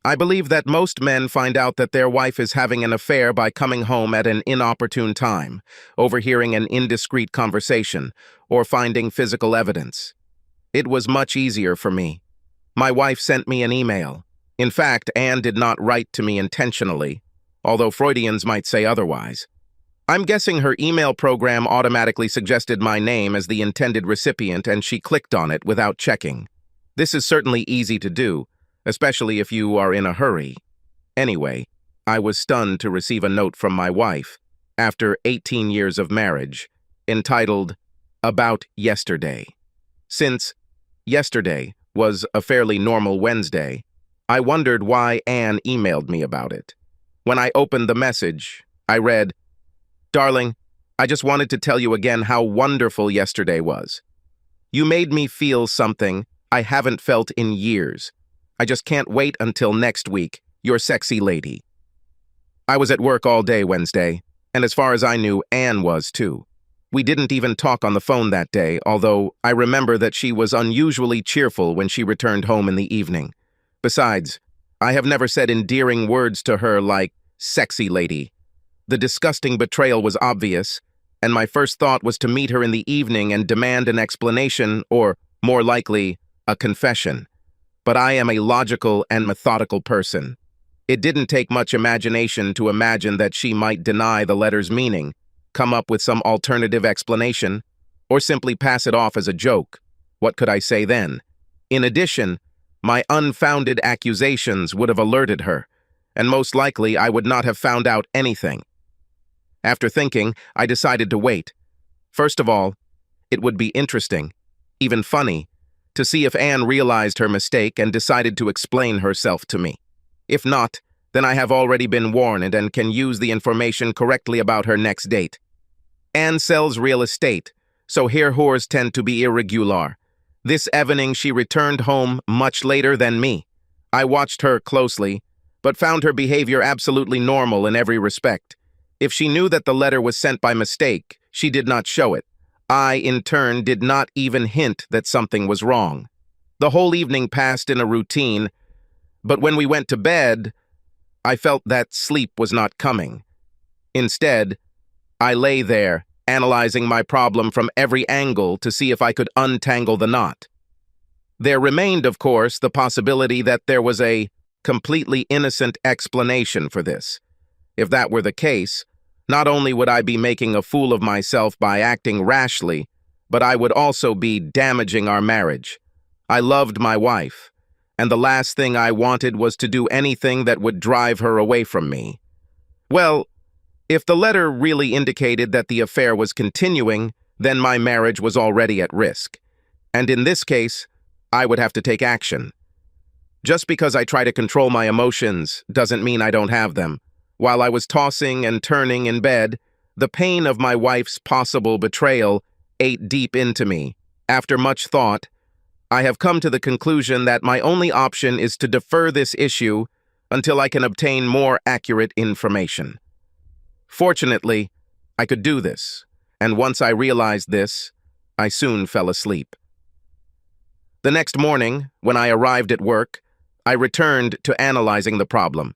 I believe that most men find out that their wife is having an affair by coming home at an inopportune time, overhearing an indiscreet conversation, or finding physical evidence. It was much easier for me. My wife sent me an email. In fact, Anne did not write to me intentionally, although Freudians might say otherwise. I'm guessing her email program automatically suggested my name as the intended recipient and she clicked on it without checking. This is certainly easy to do, especially if you are in a hurry. Anyway, I was stunned to receive a note from my wife, after 18 years of marriage, entitled, "About Yesterday." Since yesterday was a fairly normal Wednesday, I wondered why Anne emailed me about it. When I opened the message, I read, "Darling, I just wanted to tell you again how wonderful yesterday was. You made me feel something I haven't felt in years. I just can't wait until next week, your sexy lady." I was at work all day Wednesday, and as far as I knew, Anne was too. We didn't even talk on the phone that day, although I remember that she was unusually cheerful when she returned home in the evening. Besides, I have never said endearing words to her like, "sexy lady." The disgusting betrayal was obvious, and my first thought was to meet her in the evening and demand an explanation, or, more likely, a confession. But I am a logical and methodical person. It didn't take much imagination to imagine that she might deny the letter's meaning, come up with some alternative explanation, or simply pass it off as a joke. What could I say then? In addition, my unfounded accusations would have alerted her, and most likely I would not have found out anything. After thinking, I decided to wait. First of all, it would be interesting, even funny, to see if Anne realized her mistake and decided to explain herself to me. If not, then I have already been warned and can use the information correctly about her next date. Anne sells real estate, so her whores tend to be irregular. This evening she returned home much later than me. I watched her closely, but found her behavior absolutely normal in every respect. If she knew that the letter was sent by mistake, she did not show it. I, in turn, did not even hint that something was wrong. The whole evening passed in a routine, but when we went to bed, I felt that sleep was not coming. Instead, I lay there, analyzing my problem from every angle to see if I could untangle the knot. There remained, of course, the possibility that there was a completely innocent explanation for this. If that were the case, not only would I be making a fool of myself by acting rashly, but I would also be damaging our marriage. I loved my wife, and the last thing I wanted was to do anything that would drive her away from me. Well, if the letter really indicated that the affair was continuing, then my marriage was already at risk. And in this case, I would have to take action. Just because I try to control my emotions doesn't mean I don't have them. While I was tossing and turning in bed, the pain of my wife's possible betrayal ate deep into me. After much thought, I have come to the conclusion that my only option is to defer this issue until I can obtain more accurate information. Fortunately, I could do this, and once I realized this, I soon fell asleep. The next morning, when I arrived at work, I returned to analyzing the problem.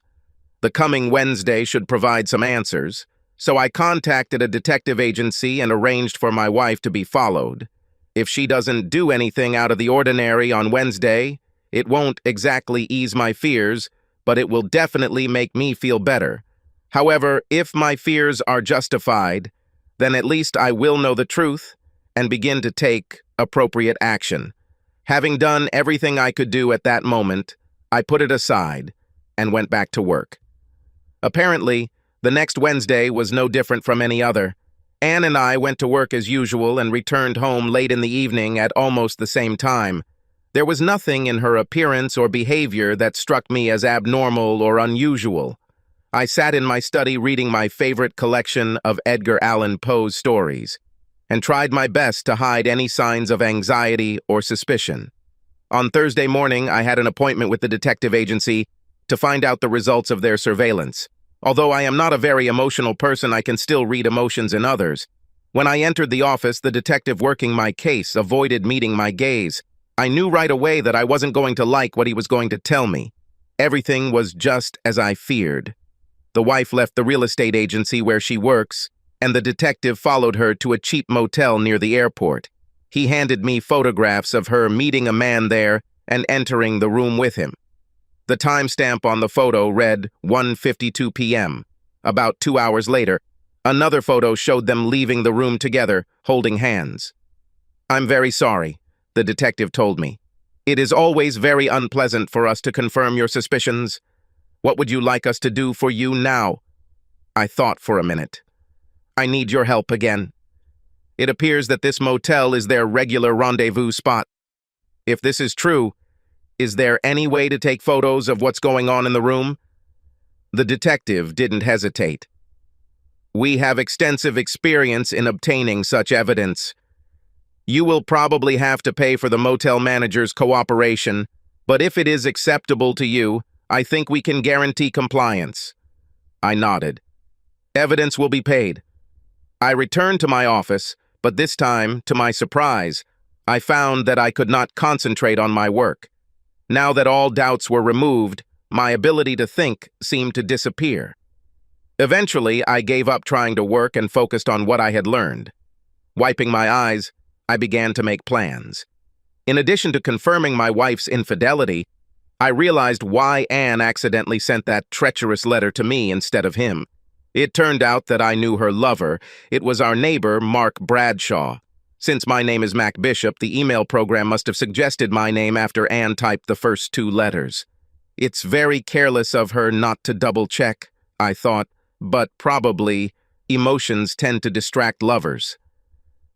The coming Wednesday should provide some answers, so I contacted a detective agency and arranged for my wife to be followed. If she doesn't do anything out of the ordinary on Wednesday, it won't exactly ease my fears, but it will definitely make me feel better. However, if my fears are justified, then at least I will know the truth and begin to take appropriate action. Having done everything I could do at that moment, I put it aside and went back to work. Apparently, the next Wednesday was no different from any other. Anne and I went to work as usual and returned home late in the evening at almost the same time. There was nothing in her appearance or behavior that struck me as abnormal or unusual. I sat in my study reading my favorite collection of Edgar Allan Poe's stories, and tried my best to hide any signs of anxiety or suspicion. On Thursday morning, I had an appointment with the detective agency to find out the results of their surveillance. Although I am not a very emotional person, I can still read emotions in others. When I entered the office, the detective working my case avoided meeting my gaze. I knew right away that I wasn't going to like what he was going to tell me. Everything was just as I feared. The wife left the real estate agency where she works, and the detective followed her to a cheap motel near the airport. He handed me photographs of her meeting a man there and entering the room with him. The timestamp on the photo read 1:52 p.m. About 2 hours later, another photo showed them leaving the room together, holding hands. "I'm very sorry," the detective told me. "It is always very unpleasant for us to confirm your suspicions. What would you like us to do for you now?" I thought for a minute. "I need your help again. It appears that this motel is their regular rendezvous spot. If this is true, is there any way to take photos of what's going on in the room?" The detective didn't hesitate. "We have extensive experience in obtaining such evidence. You will probably have to pay for the motel manager's cooperation, but if it is acceptable to you, I think we can guarantee compliance." I nodded. "Evidence will be paid." I returned to my office, but this time, to my surprise, I found that I could not concentrate on my work. Now that all doubts were removed, my ability to think seemed to disappear. Eventually, I gave up trying to work and focused on what I had learned. Wiping my eyes, I began to make plans. In addition to confirming my wife's infidelity, I realized why Anne accidentally sent that treacherous letter to me instead of him. It turned out that I knew her lover. It was our neighbor, Mark Bradshaw. Since my name is Mac Bishop, the email program must have suggested my name after Anne typed the first 2 letters. It's very careless of her not to double-check, I thought, but probably emotions tend to distract lovers.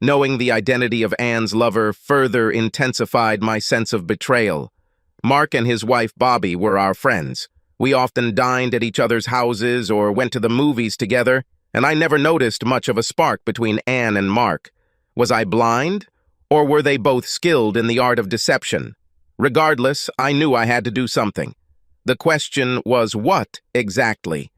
Knowing the identity of Anne's lover further intensified my sense of betrayal. Mark and his wife Bobby were our friends. We often dined at each other's houses or went to the movies together, and I never noticed much of a spark between Anne and Mark. Was I blind, or were they both skilled in the art of deception? Regardless, I knew I had to do something. The question was what exactly?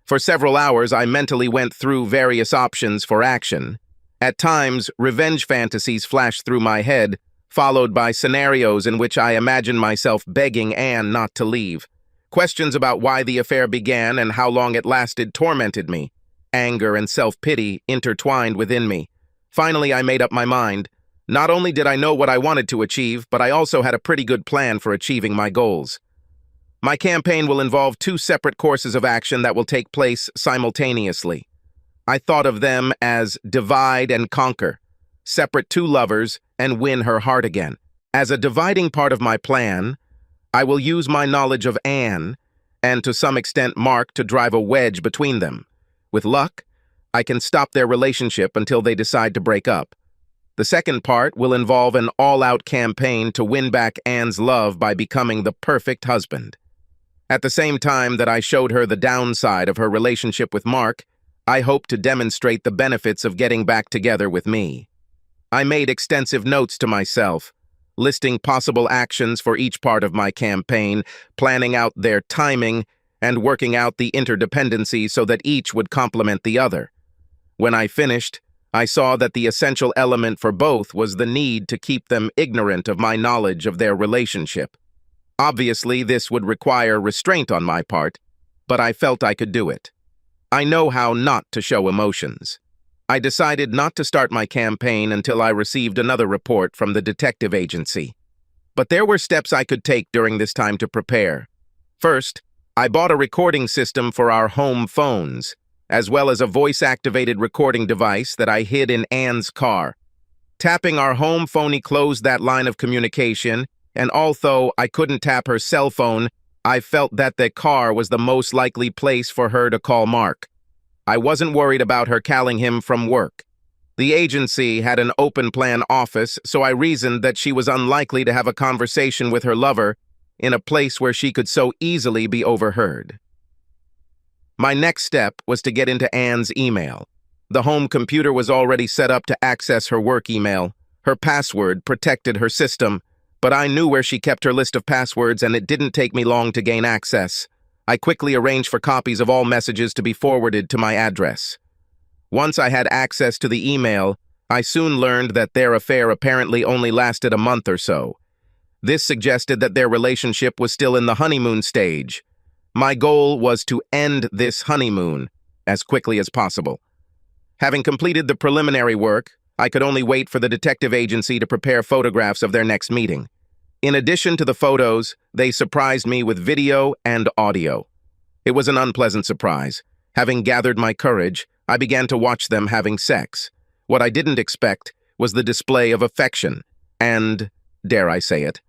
For several hours, I mentally went through various options for action. At times, revenge fantasies flashed through my head, followed by scenarios in which I imagined myself begging Anne not to leave. Questions about why the affair began and how long it lasted tormented me. Anger and self-pity intertwined within me. Finally, I made up my mind. Not only did I know what I wanted to achieve, but I also had a pretty good plan for achieving my goals. My campaign will involve 2 separate courses of action that will take place simultaneously. I thought of them as divide and conquer, separate 2 lovers, and win her heart again. As a dividing part of my plan, I will use my knowledge of Anne, and to some extent Mark, to drive a wedge between them. With luck, I can stop their relationship until they decide to break up. The second part will involve an all-out campaign to win back Anne's love by becoming the perfect husband. At the same time that I showed her the downside of her relationship with Mark, I hope to demonstrate the benefits of getting back together with me. I made extensive notes to myself, listing possible actions for each part of my campaign, planning out their timing, and working out the interdependency so that each would complement the other. When I finished, I saw that the essential element for both was the need to keep them ignorant of my knowledge of their relationship. Obviously, this would require restraint on my part, but I felt I could do it. I know how not to show emotions. I decided not to start my campaign until I received another report from the detective agency. But there were steps I could take during this time to prepare. First, I bought a recording system for our home phones, as well as a voice-activated recording device that I hid in Anne's car. Tapping our home phone closed that line of communication, and although I couldn't tap her cell phone, I felt that the car was the most likely place for her to call Mark. I wasn't worried about her calling him from work. The agency had an open-plan office, so I reasoned that she was unlikely to have a conversation with her lover in a place where she could so easily be overheard. My next step was to get into Anne's email. The home computer was already set up to access her work email. Her password protected her system, but I knew where she kept her list of passwords, and it didn't take me long to gain access. I quickly arranged for copies of all messages to be forwarded to my address. Once I had access to the email, I soon learned that their affair apparently only lasted a month or so. This suggested that their relationship was still in the honeymoon stage. My goal was to end this honeymoon as quickly as possible. Having completed the preliminary work, I could only wait for the detective agency to prepare photographs of their next meeting. In addition to the photos, they surprised me with video and audio. It was an unpleasant surprise. Having gathered my courage, I began to watch them having sex. What I didn't expect was the display of affection and, dare I say it,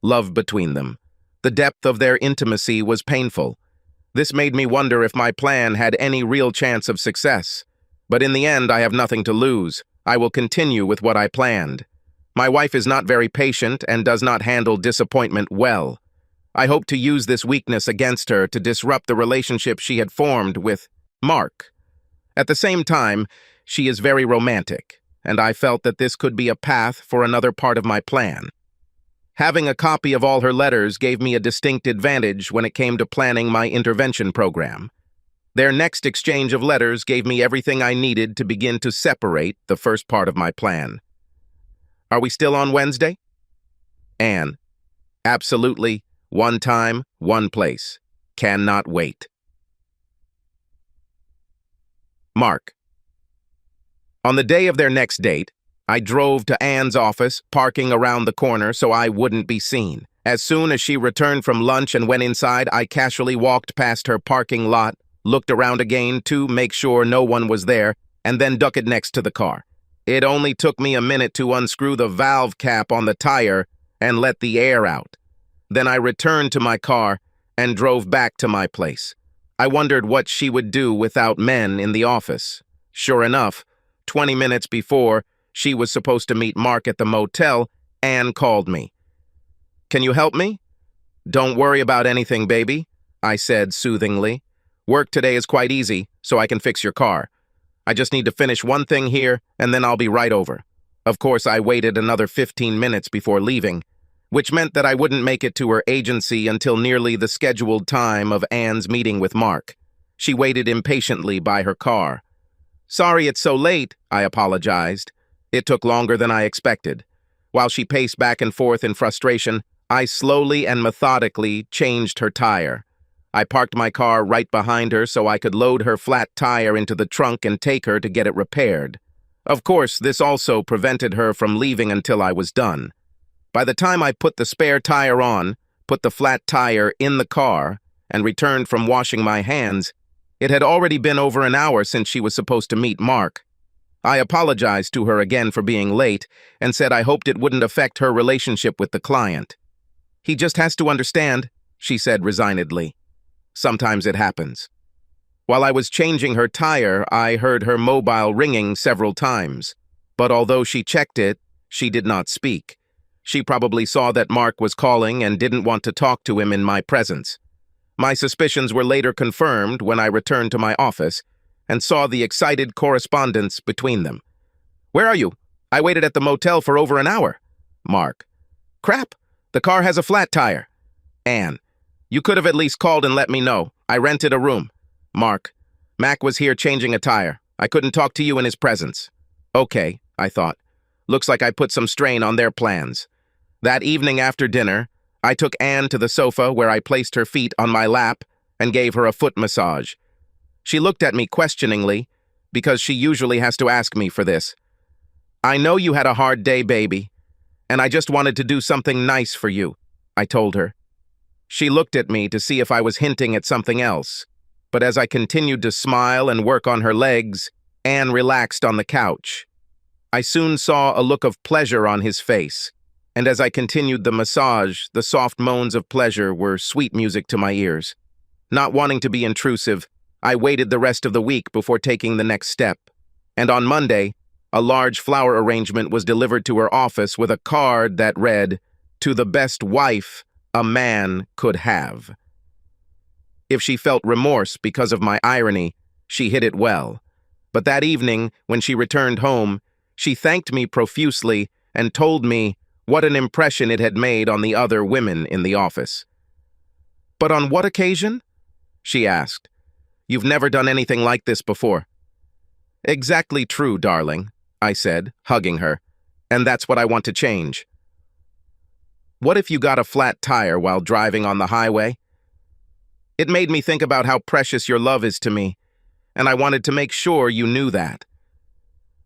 love between them. The depth of their intimacy was painful. This made me wonder if my plan had any real chance of success. But in the end, I have nothing to lose. I will continue with what I planned. My wife is not very patient and does not handle disappointment well. I hope to use this weakness against her to disrupt the relationship she had formed with Mark. At the same time, she is very romantic, and I felt that this could be a path for another part of my plan. Having a copy of all her letters gave me a distinct advantage when it came to planning my intervention program. Their next exchange of letters gave me everything I needed to begin to separate the first part of my plan. Are we still on Wednesday? Anne. Absolutely. One time, one place. Cannot wait. Mark. On the day of their next date, I drove to Anne's office, parking around the corner so I wouldn't be seen. As soon as she returned from lunch and went inside, I casually walked past her parking lot, looked around again to make sure no one was there, and then ducked next to the car. It only took me a minute to unscrew the valve cap on the tire and let the air out. Then I returned to my car and drove back to my place. I wondered what she would do without men in the office. Sure enough, 20 minutes before she was supposed to meet Mark at the motel, Anne called me. "Can you help me?" "Don't worry about anything, baby," I said soothingly. "Work today is quite easy, so I can fix your car. I just need to finish one thing here, and then I'll be right over." Of course, I waited another 15 minutes before leaving, which meant that I wouldn't make it to her agency until nearly the scheduled time of Anne's meeting with Mark. She waited impatiently by her car. "Sorry it's so late," I apologized. It took longer than I expected. While she paced back and forth in frustration, I slowly and methodically changed her tire. I parked my car right behind her so I could load her flat tire into the trunk and take her to get it repaired. Of course, this also prevented her from leaving until I was done. By the time I put the spare tire on, put the flat tire in the car, and returned from washing my hands, it had already been over an hour since she was supposed to meet Mark. I apologized to her again for being late and said I hoped it wouldn't affect her relationship with the client. "He just has to understand," she said resignedly. "Sometimes it happens." While I was changing her tire, I heard her mobile ringing several times. But although she checked it, she did not speak. She probably saw that Mark was calling and didn't want to talk to him in my presence. My suspicions were later confirmed when I returned to my office and saw the excited correspondence between them. "Where are you? I waited at the motel for over an hour." Mark. "Crap, the car has a flat tire." Anne. "You could have at least called and let me know. I rented a room." Mark. "Mac was here changing a tire. I couldn't talk to you in his presence." Okay, I thought. Looks like I put some strain on their plans. That evening after dinner, I took Anne to the sofa where I placed her feet on my lap and gave her a foot massage. She looked at me questioningly, because she usually has to ask me for this. "I know you had a hard day, baby, and I just wanted to do something nice for you," I told her. She looked at me to see if I was hinting at something else, but as I continued to smile and work on her legs, Anne relaxed on the couch. I soon saw a look of pleasure on his face, and as I continued the massage, the soft moans of pleasure were sweet music to my ears. Not wanting to be intrusive, I waited the rest of the week before taking the next step, and on Monday, a large flower arrangement was delivered to her office with a card that read, "To the best wife a man could have." If she felt remorse because of my irony, she hid it well. But that evening, when she returned home, she thanked me profusely and told me what an impression it had made on the other women in the office. "But on what occasion?" she asked. "You've never done anything like this before." "Exactly true, darling," I said, hugging her. "And that's what I want to change." What if you got a flat tire while driving on the highway? It made me think about how precious your love is to me, and I wanted to make sure you knew that.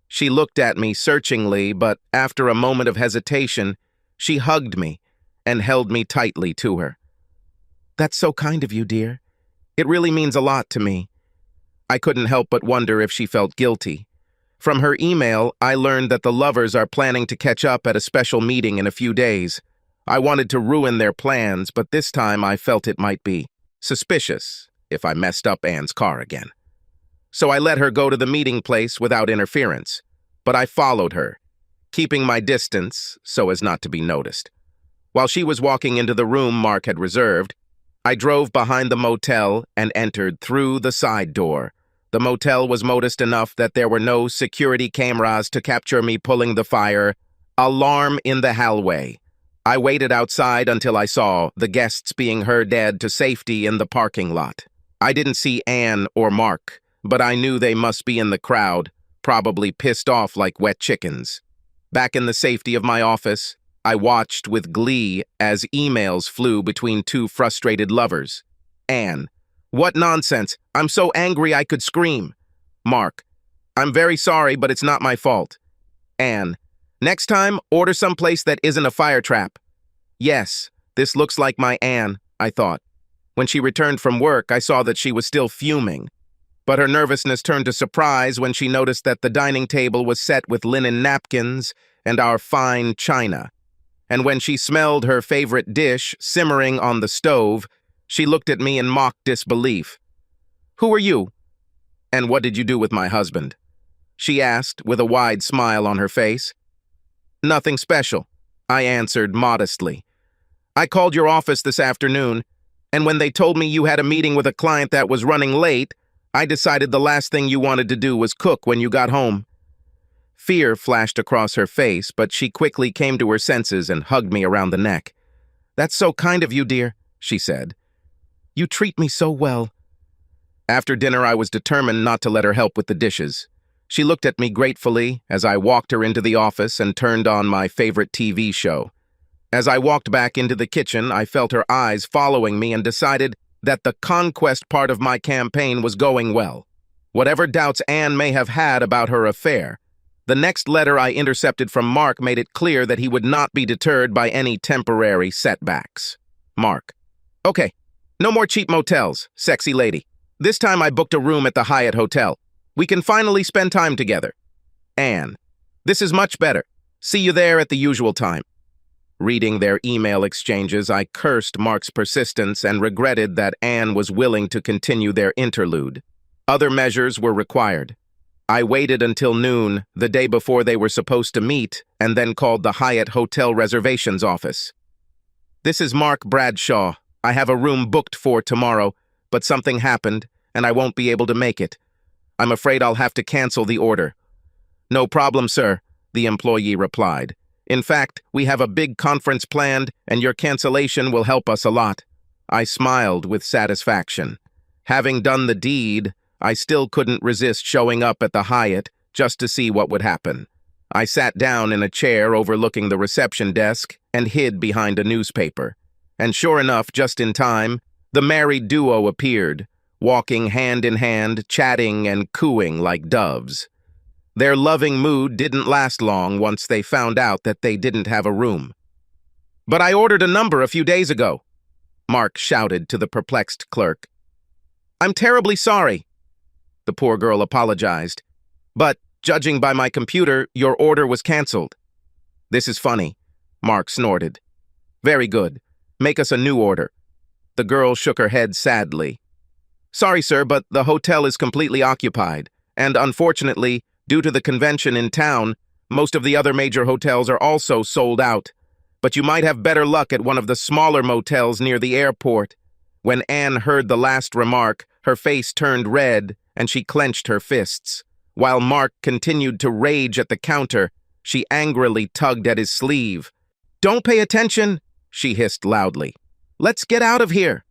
She looked at me searchingly, but after a moment of hesitation, she hugged me and held me tightly to her. That's so kind of you, dear. It really means a lot to me. I couldn't help but wonder if she felt guilty. From her email, I learned that the lovers are planning to catch up at a special meeting in a few days. I wanted to ruin their plans, but this time I felt it might be suspicious if I messed up Anne's car again. So I let her go to the meeting place without interference, but I followed her, keeping my distance so as not to be noticed. While she was walking into the room Mark had reserved, I drove behind the motel and entered through the side door. The motel was modest enough that there were no security cameras to capture me pulling the fire alarm in the hallway. I waited outside until I saw the guests being herded to safety in the parking lot. I didn't see Anne or Mark, but I knew they must be in the crowd, probably pissed off like wet chickens. Back in the safety of my office, I watched with glee as emails flew between two frustrated lovers. Anne: "What nonsense! I'm so angry I could scream." Mark: "I'm very sorry, but it's not my fault." Anne: "Next time, order someplace that isn't a fire trap." Yes, this looks like my Anne, I thought. When she returned from work, I saw that she was still fuming. But her nervousness turned to surprise when she noticed that the dining table was set with linen napkins and our fine china. And when she smelled her favorite dish simmering on the stove, she looked at me in mock disbelief. "Who are you? And what did you do with my husband?" she asked with a wide smile on her face. "Nothing special," I answered modestly. "I called your office this afternoon, and when they told me you had a meeting with a client that was running late, I decided the last thing you wanted to do was cook when you got home." Fear flashed across her face, but she quickly came to her senses and hugged me around the neck. "That's so kind of you, dear," she said. "You treat me so well." After dinner, I was determined not to let her help with the dishes. She looked at me gratefully as I walked her into the office and turned on my favorite TV show. As I walked back into the kitchen, I felt her eyes following me and decided that the conquest part of my campaign was going well. Whatever doubts Anne may have had about her affair, the next letter I intercepted from Mark made it clear that he would not be deterred by any temporary setbacks. Mark: "Okay, no more cheap motels, sexy lady. This time I booked a room at the Hyatt Hotel. We can finally spend time together." Anne: "This is much better. See you there at the usual time." Reading their email exchanges, I cursed Mark's persistence and regretted that Anne was willing to continue their interlude. Other measures were required. I waited until noon, the day before they were supposed to meet, and then called the Hyatt Hotel reservations office. "This is Mark Bradshaw. I have a room booked for tomorrow, but something happened, and I won't be able to make it. I'm afraid I'll have to cancel the order." "No problem, sir," the employee replied. "In fact, we have a big conference planned, and your cancellation will help us a lot." I smiled with satisfaction. Having done the deed, I still couldn't resist showing up at the Hyatt just to see what would happen. I sat down in a chair overlooking the reception desk and hid behind a newspaper. And sure enough, just in time, the married duo appeared, walking hand in hand, chatting and cooing like doves. Their loving mood didn't last long once they found out that they didn't have a room. "But I ordered a number a few days ago," Mark shouted to the perplexed clerk. "I'm terribly sorry." The poor girl apologized. "But, judging by my computer, your order was canceled." "This is funny," Mark snorted. "Very good. Make us a new order." The girl shook her head sadly. "Sorry, sir, but the hotel is completely occupied, and unfortunately, due to the convention in town, most of the other major hotels are also sold out. But you might have better luck at one of the smaller motels near the airport." When Anne heard the last remark, her face turned red and she clenched her fists. While Mark continued to rage at the counter, she angrily tugged at his sleeve. "Don't pay attention," she hissed loudly. "Let's get out of here."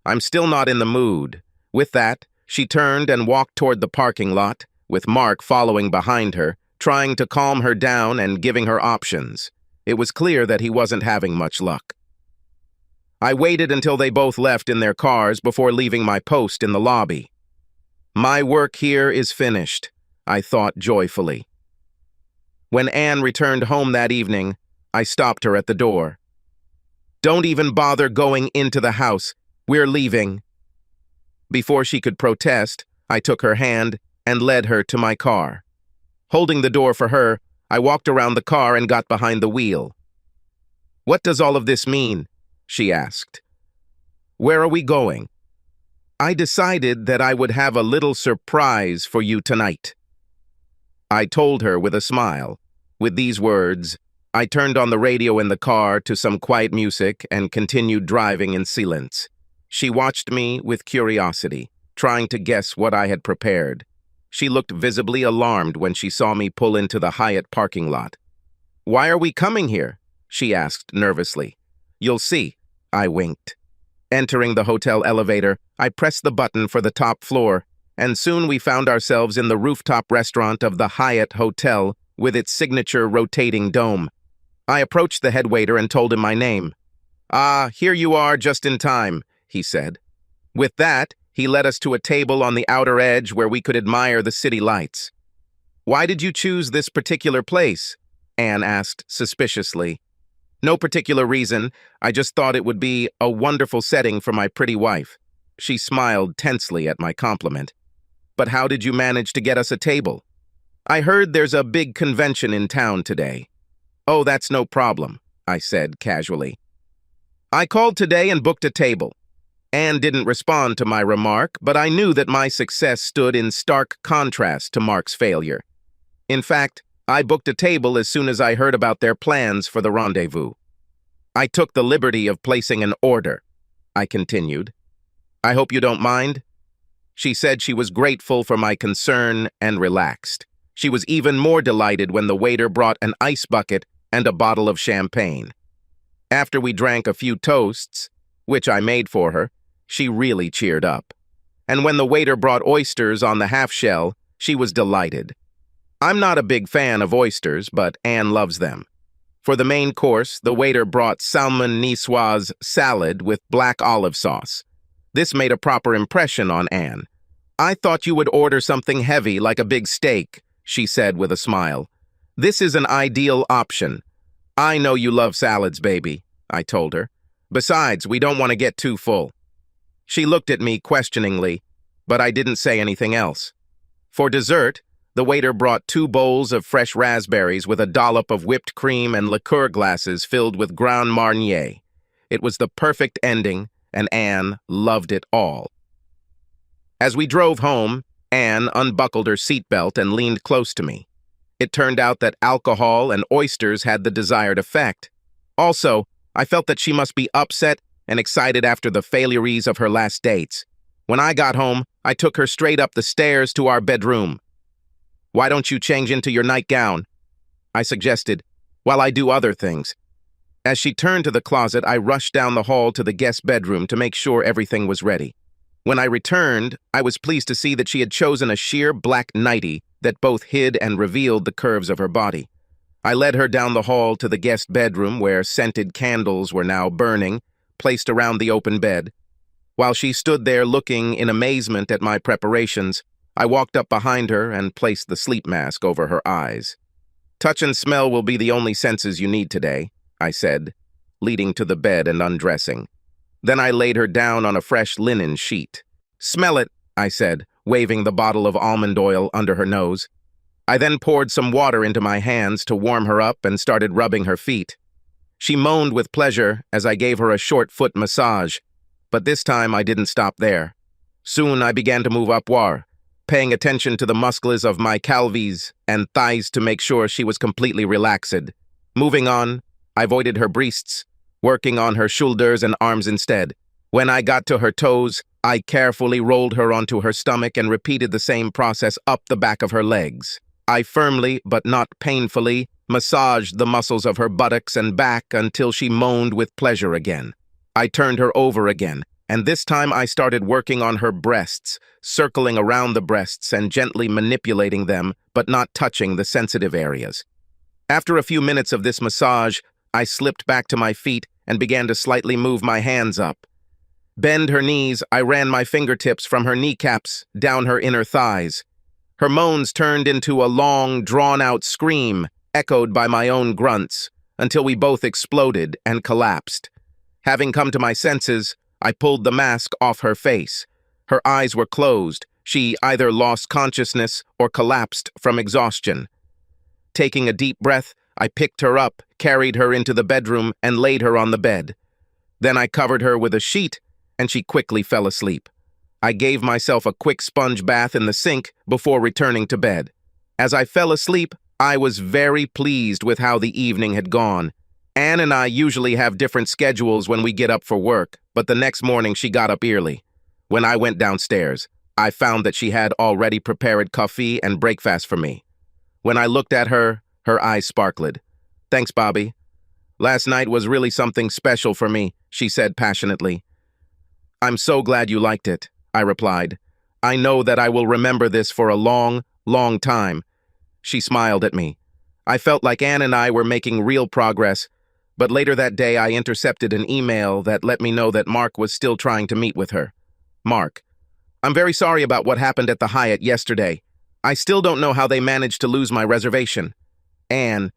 I'm still not in the mood. With that, she turned and walked toward the parking lot, with Mark following behind her, trying to calm her down and giving her options. It was clear that he wasn't having much luck. I waited until they both left in their cars before leaving my post in the lobby. My work here is finished, I thought joyfully. When Anne returned home that evening, I stopped her at the door. "Don't even bother going into the house. We're leaving." Before she could protest, I took her hand and led her to my car. Holding the door for her, I walked around the car and got behind the wheel. "What does all of this mean?" she asked. "Where are we going?" "I decided that I would have a little surprise for you tonight," I told her with a smile. With these words, I turned on the radio in the car to some quiet music and continued driving in silence. She watched me with curiosity, trying to guess what I had prepared. She looked visibly alarmed when she saw me pull into the Hyatt parking lot. "Why are we coming here?" she asked nervously. "You'll see," I winked. Entering the hotel elevator, I pressed the button for the top floor, and soon we found ourselves in the rooftop restaurant of the Hyatt Hotel with its signature rotating dome. I approached the head waiter and told him my name. "Ah, here you are just in time," he said. With that, he led us to a table on the outer edge where we could admire the city lights. "Why did you choose this particular place?" Anne asked suspiciously. "No particular reason. I just thought it would be a wonderful setting for my pretty wife." She smiled tensely at my compliment. "But how did you manage to get us a table?" "I heard there's a big convention in town today." "Oh, that's no problem," I said casually. I called today and booked a table. Anne didn't respond to my remark, but I knew that my success stood in stark contrast to Mark's failure. In fact, I booked a table as soon as I heard about their plans for the rendezvous. "I took the liberty of placing an order," I continued. "I hope you don't mind?" She said she was grateful for my concern and relaxed. She was even more delighted when the waiter brought an ice bucket and a bottle of champagne. After we drank a few toasts, which I made for her, she really cheered up. And when the waiter brought oysters on the half-shell, she was delighted. I'm not a big fan of oysters, but Anne loves them. For the main course, the waiter brought salmon niçoise salad with black olive sauce. This made a proper impression on Anne. "I thought you would order something heavy like a big steak," she said with a smile. "This is an ideal option." "I know you love salads, baby," I told her. "Besides, we don't want to get too full." She looked at me questioningly, but I didn't say anything else. For dessert, the waiter brought 2 bowls of fresh raspberries with a dollop of whipped cream and liqueur glasses filled with Grand Marnier. It was the perfect ending, and Anne loved it all. As we drove home, Anne unbuckled her seatbelt and leaned close to me. It turned out that alcohol and oysters had the desired effect. Also, I felt that she must be upset and excited after the failures of her last dates. When I got home, I took her straight up the stairs to our bedroom. "Why don't you change into your nightgown?" I suggested, "while I do other things." As she turned to the closet, I rushed down the hall to the guest bedroom to make sure everything was ready. When I returned, I was pleased to see that she had chosen a sheer black nightie that both hid and revealed the curves of her body. I led her down the hall to the guest bedroom where scented candles were now burning, placed around the open bed. While she stood there looking in amazement at my preparations, I walked up behind her and placed the sleep mask over her eyes. "Touch and smell will be the only senses you need today," I said, leading to the bed and undressing. Then I laid her down on a fresh linen sheet. "Smell it," I said, waving the bottle of almond oil under her nose. I then poured some water into my hands to warm her up and started rubbing her feet. She moaned with pleasure as I gave her a short foot massage, but this time I didn't stop there. Soon I began to move upward, paying attention to the muscles of my calves and thighs to make sure she was completely relaxed. Moving on, I avoided her breasts, working on her shoulders and arms instead. When I got to her toes, I carefully rolled her onto her stomach and repeated the same process up the back of her legs. I firmly, but not painfully, massaged the muscles of her buttocks and back until she moaned with pleasure again. I turned her over again, and this time I started working on her breasts, circling around the breasts and gently manipulating them, but not touching the sensitive areas. After a few minutes of this massage, I slipped back to my feet and began to slightly move my hands up. Bend her knees, I ran my fingertips from her kneecaps down her inner thighs. Her moans turned into a long, drawn-out scream, echoed by my own grunts, until we both exploded and collapsed. Having come to my senses, I pulled the mask off her face. Her eyes were closed. She either lost consciousness or collapsed from exhaustion. Taking a deep breath, I picked her up, carried her into the bedroom, and laid her on the bed. Then I covered her with a sheet, and she quickly fell asleep. I gave myself a quick sponge bath in the sink before returning to bed. As I fell asleep, I was very pleased with how the evening had gone. Anne and I usually have different schedules when we get up for work, but the next morning she got up early. When I went downstairs, I found that she had already prepared coffee and breakfast for me. When I looked at her, her eyes sparkled. "Thanks, Bobby. Last night was really something special for me," she said passionately. "I'm so glad you liked it," I replied. "I know that I will remember this for a long, long time." She smiled at me. I felt like Anne and I were making real progress, but later that day I intercepted an email that let me know that Mark was still trying to meet with her. Mark: "I'm very sorry about what happened at the Hyatt yesterday. I still don't know how they managed to lose my reservation." Anne: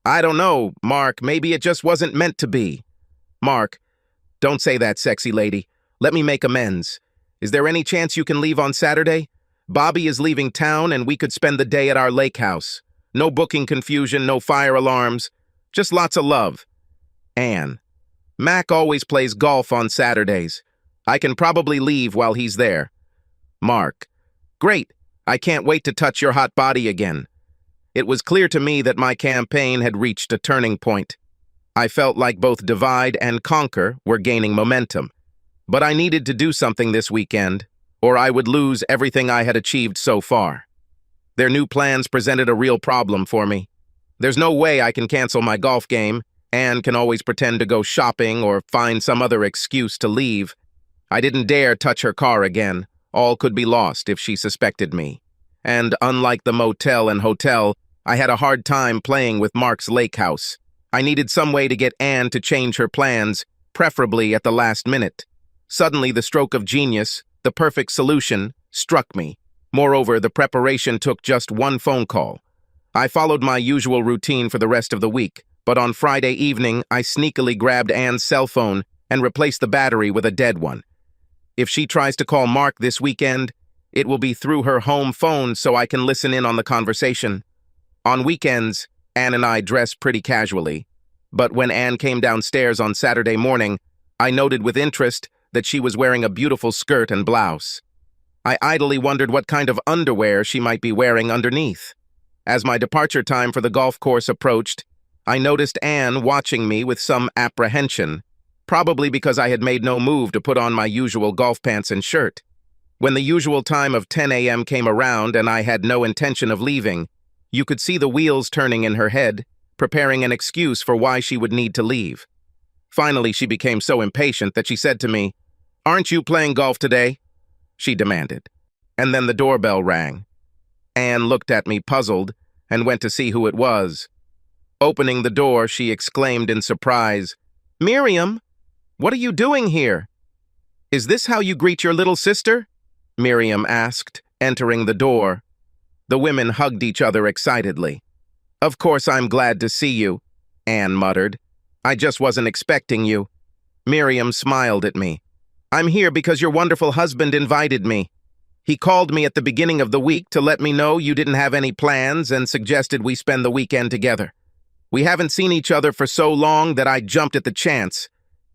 "I don't know, Mark. Maybe it just wasn't meant to be." Mark: "Don't say that, sexy lady. Let me make amends. Is there any chance you can leave on Saturday? Bobby is leaving town and we could spend the day at our lake house. No booking confusion, no fire alarms. Just lots of love." Anne: "Mac always plays golf on Saturdays. I can probably leave while he's there." Mark: "Great. I can't wait to touch your hot body again." It was clear to me that my campaign had reached a turning point. I felt like both divide and conquer were gaining momentum. But I needed to do something this weekend, or I would lose everything I had achieved so far. Their new plans presented a real problem for me. There's no way I can cancel my golf game. Anne can always pretend to go shopping or find some other excuse to leave. I didn't dare touch her car again. All could be lost if she suspected me. And unlike the motel and hotel, I had a hard time playing with Mark's lake house. I needed some way to get Anne to change her plans, preferably at the last minute. Suddenly, the stroke of genius, the perfect solution, struck me. Moreover, the preparation took just one phone call. I followed my usual routine for the rest of the week, but on Friday evening, I sneakily grabbed Anne's cell phone and replaced the battery with a dead one. If she tries to call Mark this weekend, it will be through her home phone so I can listen in on the conversation. On weekends, Anne and I dress pretty casually, but when Anne came downstairs on Saturday morning, I noted with interest that she was wearing a beautiful skirt and blouse. I idly wondered what kind of underwear she might be wearing underneath. As my departure time for the golf course approached, I noticed Anne watching me with some apprehension, probably because I had made no move to put on my usual golf pants and shirt. When the usual time of 10 a.m. came around and I had no intention of leaving, you could see the wheels turning in her head, preparing an excuse for why she would need to leave. Finally, she became so impatient that she said to me, "Aren't you playing golf today?" she demanded. And then the doorbell rang. Anne looked at me puzzled and went to see who it was. Opening the door, she exclaimed in surprise, "Miriam, what are you doing here?" "Is this how you greet your little sister?" Miriam asked, entering the door. The women hugged each other excitedly. "Of course I'm glad to see you," Anne muttered. "I just wasn't expecting you." Miriam smiled at me. "I'm here because your wonderful husband invited me. He called me at the beginning of the week to let me know you didn't have any plans and suggested we spend the weekend together. We haven't seen each other for so long that I jumped at the chance.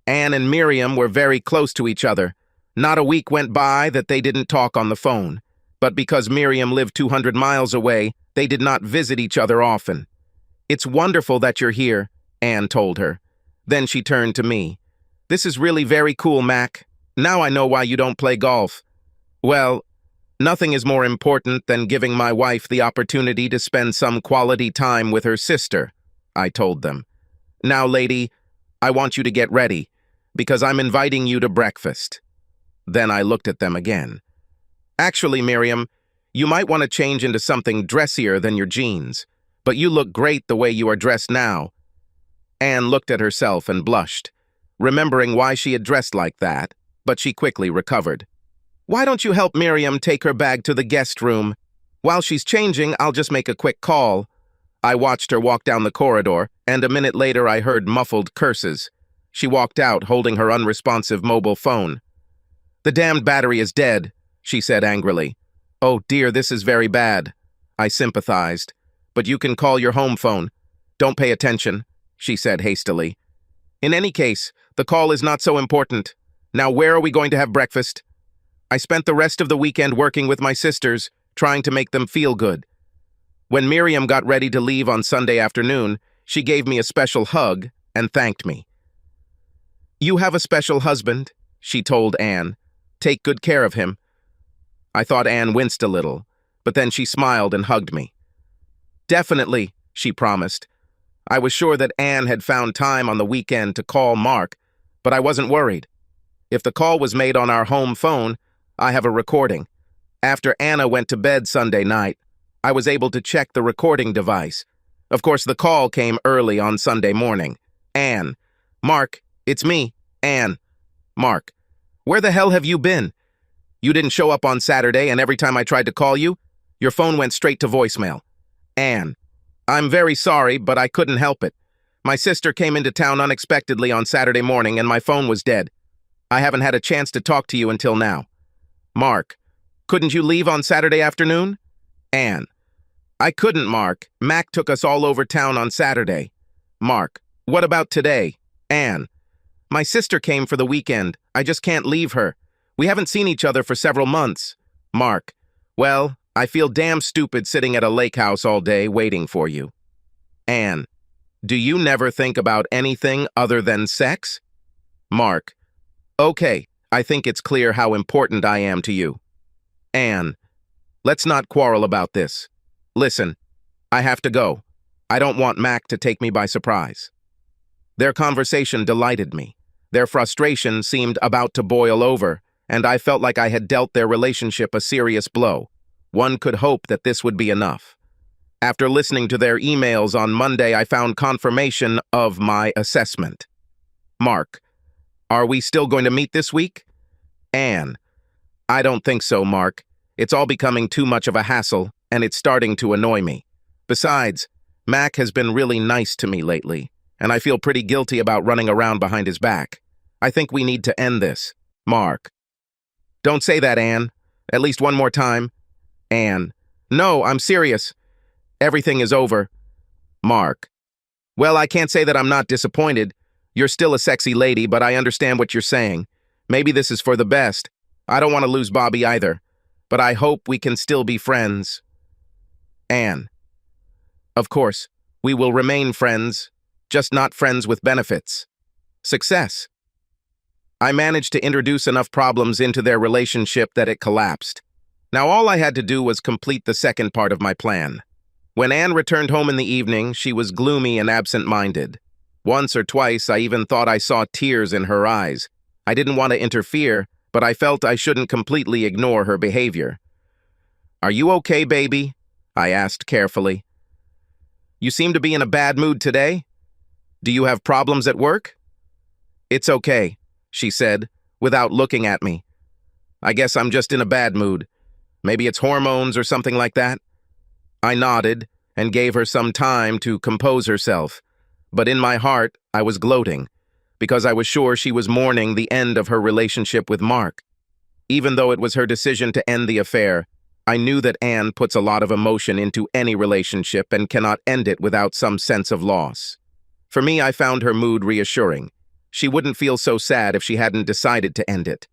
Anne and Miriam were very close to each other. Not a week went by that they didn't talk on the phone. But because Miriam lived 200 miles away, they did not visit each other often. "It's wonderful that you're here," Anne told her. Then she turned to me. "This is really very cool, Mac. Now I know why you don't play golf." "Well, nothing is more important than giving my wife the opportunity to spend some quality time with her sister," I told them. "Now, lady, I want you to get ready, because I'm inviting you to breakfast." Then I looked at them again. "Actually, Miriam, you might want to change into something dressier than your jeans, but you look great the way you are dressed now." Anne looked at herself and blushed, remembering why she had dressed like that, but she quickly recovered. "Why don't you help Miriam take her bag to the guest room? While she's changing, I'll just make a quick call." I watched her walk down the corridor, and a minute later I heard muffled curses. She walked out, holding her unresponsive mobile phone. "The damned battery is dead," she said angrily. "Oh dear, this is very bad." I sympathized. "But you can call your home phone. Don't pay attention," she said hastily. "In any case, the call is not so important. Now where are we going to have breakfast?" I spent the rest of the weekend working with my sisters, trying to make them feel good. When Miriam got ready to leave on Sunday afternoon, she gave me a special hug and thanked me. "You have a special husband," she told Anne. "Take good care of him." I thought Anne winced a little, but then she smiled and hugged me. "Definitely," she promised. I was sure that Anne had found time on the weekend to call Mark, but I wasn't worried. If the call was made on our home phone, I have a recording. After Anna went to bed Sunday night, I was able to check the recording device. Of course, the call came early on Sunday morning. "Anne." "Mark, it's me, Anne." "Mark, where the hell have you been? You didn't show up on Saturday, and every time I tried to call you, your phone went straight to voicemail." "Anne, I'm very sorry, but I couldn't help it. My sister came into town unexpectedly on Saturday morning, and my phone was dead. I haven't had a chance to talk to you until now." "Mark, couldn't you leave on Saturday afternoon?" "Anne, I couldn't, Mark. Mac took us all over town on Saturday." "Mark, what about today?" "Anne, my sister came for the weekend. I just can't leave her. We haven't seen each other for several months." "Mark, well, I feel damn stupid sitting at a lake house all day waiting for you." "Anne, do you never think about anything other than sex?" "Mark, okay, I think it's clear how important I am to you." "Anne, let's not quarrel about this. Listen, I have to go. I don't want Mac to take me by surprise." Their conversation delighted me. Their frustration seemed about to boil over, and I felt like I had dealt their relationship a serious blow. One could hope that this would be enough. After listening to their emails on Monday, I found confirmation of my assessment. "Mark, are we still going to meet this week?" "Anne, I don't think so, Mark. It's all becoming too much of a hassle, and it's starting to annoy me. Besides, Mac has been really nice to me lately, and I feel pretty guilty about running around behind his back. I think we need to end this." "Mark, don't say that, Anne. At least one more time." "Anne, no, I'm serious. Everything is over." "Mark, well, I can't say that I'm not disappointed. You're still a sexy lady, but I understand what you're saying. Maybe this is for the best. I don't want to lose Bobby either, but I hope we can still be friends." "Anne, of course, we will remain friends, just not friends with benefits." Success. I managed to introduce enough problems into their relationship that it collapsed. Now all I had to do was complete the second part of my plan. When Anne returned home in the evening, she was gloomy and absent-minded. Once or twice, I even thought I saw tears in her eyes. I didn't want to interfere, but I felt I shouldn't completely ignore her behavior. "Are you okay, baby?" I asked carefully. "You seem to be in a bad mood today. Do you have problems at work?" "It's okay," she said, without looking at me. "I guess I'm just in a bad mood. Maybe it's hormones or something like that." I nodded and gave her some time to compose herself, but in my heart I was gloating, because I was sure she was mourning the end of her relationship with Mark. Even though it was her decision to end the affair, I knew that Anne puts a lot of emotion into any relationship and cannot end it without some sense of loss. For me, I found her mood reassuring. She wouldn't feel so sad if she hadn't decided to end it.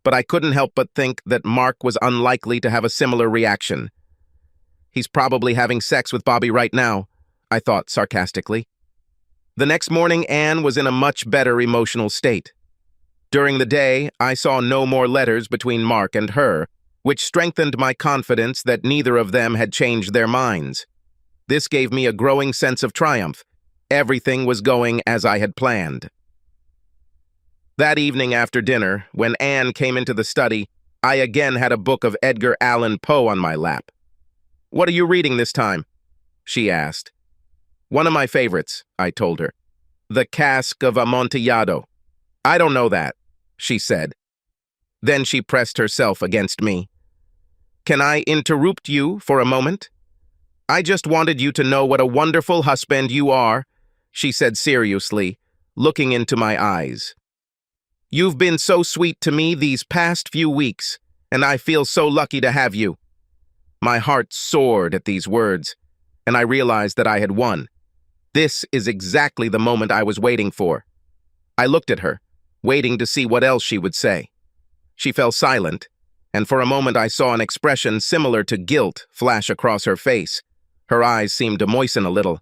But I couldn't help but think that Mark was unlikely to have a similar reaction. "He's probably having sex with Bobby right now," I thought sarcastically. The next morning, Anne was in a much better emotional state. During the day, I saw no more letters between Mark and her, which strengthened my confidence that neither of them had changed their minds. This gave me a growing sense of triumph. Everything was going as I had planned. That evening after dinner, when Anne came into the study, I again had a book of Edgar Allan Poe on my lap. "What are you reading this time?" she asked. "One of my favorites," I told her. The cask of Amontillado. I don't know that, she said. Then she pressed herself against me. Can I interrupt you for a moment? I just wanted you to know what a wonderful husband you are, she said seriously, looking into my eyes. You've been so sweet to me these past few weeks, and I feel so lucky to have you. My heart soared at these words, and I realized that I had won. This is exactly the moment I was waiting for. I looked at her, waiting to see what else she would say. She fell silent, and for a moment I saw an expression similar to guilt flash across her face. Her eyes seemed to moisten a little.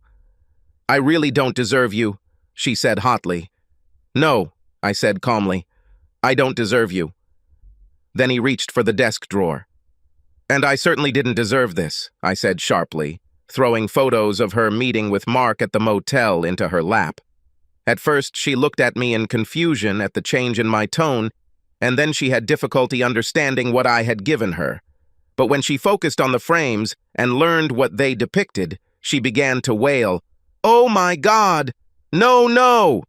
I really don't deserve you, she said hotly. No, I said calmly. I don't deserve you. Then he reached for the desk drawer. And I certainly didn't deserve this, I said sharply, throwing photos of her meeting with Mark at the motel into her lap. At first, she looked at me in confusion at the change in my tone, and then she had difficulty understanding what I had given her. But when she focused on the frames and learned what they depicted, she began to wail, "Oh my God! No, no!"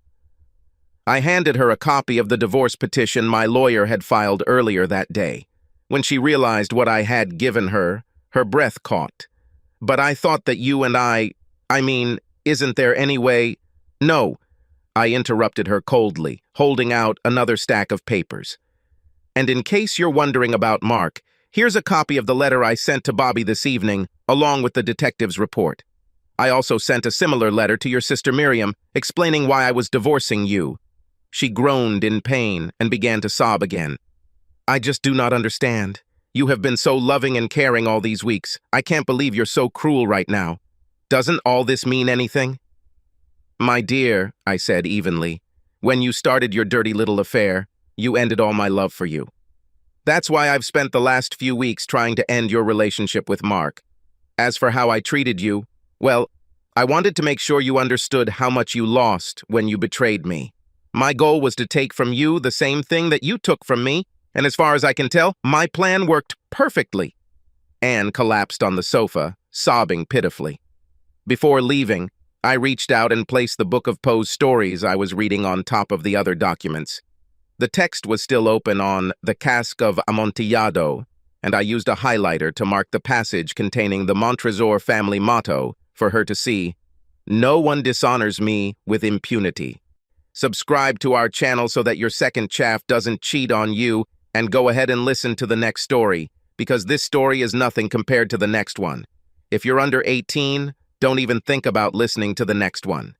I handed her a copy of the divorce petition my lawyer had filed earlier that day. When she realized what I had given her, her breath caught. But I thought that you and I mean, isn't there any way? No, I interrupted her coldly, holding out another stack of papers. And in case you're wondering about Mark, here's a copy of the letter I sent to Bobby this evening, along with the detective's report. I also sent a similar letter to your sister Miriam, explaining why I was divorcing you. She groaned in pain and began to sob again. I just do not understand. You have been so loving and caring all these weeks. I can't believe you're so cruel right now. Doesn't all this mean anything? My dear, I said evenly, when you started your dirty little affair, you ended all my love for you. That's why I've spent the last few weeks trying to end your relationship with Mark. As for how I treated you, well, I wanted to make sure you understood how much you lost when you betrayed me. My goal was to take from you the same thing that you took from me, and as far as I can tell, my plan worked perfectly. Anne collapsed on the sofa, sobbing pitifully. Before leaving, I reached out and placed the book of Poe's stories I was reading on top of the other documents. The text was still open on the cask of Amontillado, and I used a highlighter to mark the passage containing the Montresor family motto for her to see, "No one dishonors me with impunity." Subscribe to our channel so that your second chaff doesn't cheat on you, and go ahead and listen to the next story, because this story is nothing compared to the next one. If you're under 18, don't even think about listening to the next one.